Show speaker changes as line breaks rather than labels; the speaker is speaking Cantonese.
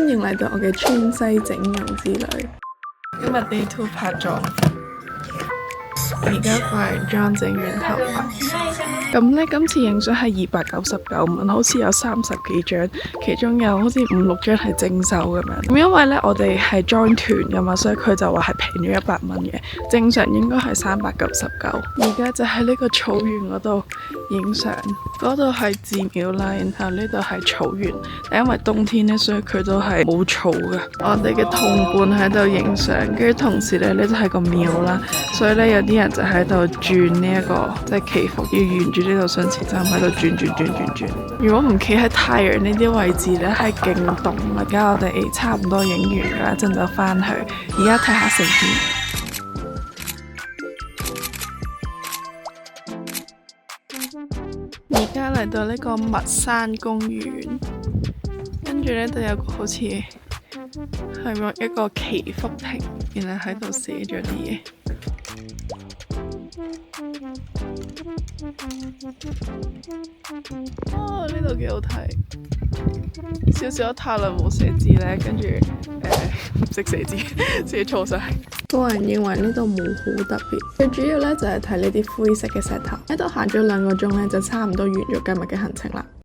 歡迎嚟到我嘅川西整容之旅。今日 Day 2拍咗，而家化完妝整完頭髮。咁呢，今次影相係299蚊，好似有30幾張，其中有好似5、6張係徵收咁樣。咁因為呢，我哋係 join 團噶嘛，所以佢就話係平咗100蚊嘅，正常應該係399。而家就喺呢個草原嗰度影相，嗰度係寺廟啦，然後呢度係草原。但因為冬天呢，所以佢都係冇草嘅。我哋嘅同伴喺度影相，跟住同時呢度係個廟啦，所以呢，有啲人就喺度轉呢一個即係祈福，要沿住呢度順時針喺度轉。如果唔企喺太陽呢啲位置呢，係勁凍。而家我哋差唔多影完啦，一陣就翻去。而家睇下成片。而家嚟到呢個密山公園，跟住呢度有個好似係咪一個祈福亭，然後喺度寫咗啲嘢。哦，呢度幾好睇，少少太耐冇寫字呢，跟住唔識寫字，寫錯晒。個人認為呢度冇好特別，最主要呢就係睇呢啲灰色嘅石頭。喺度行咗2個鐘呢，就差唔多完咗今日嘅行程啦。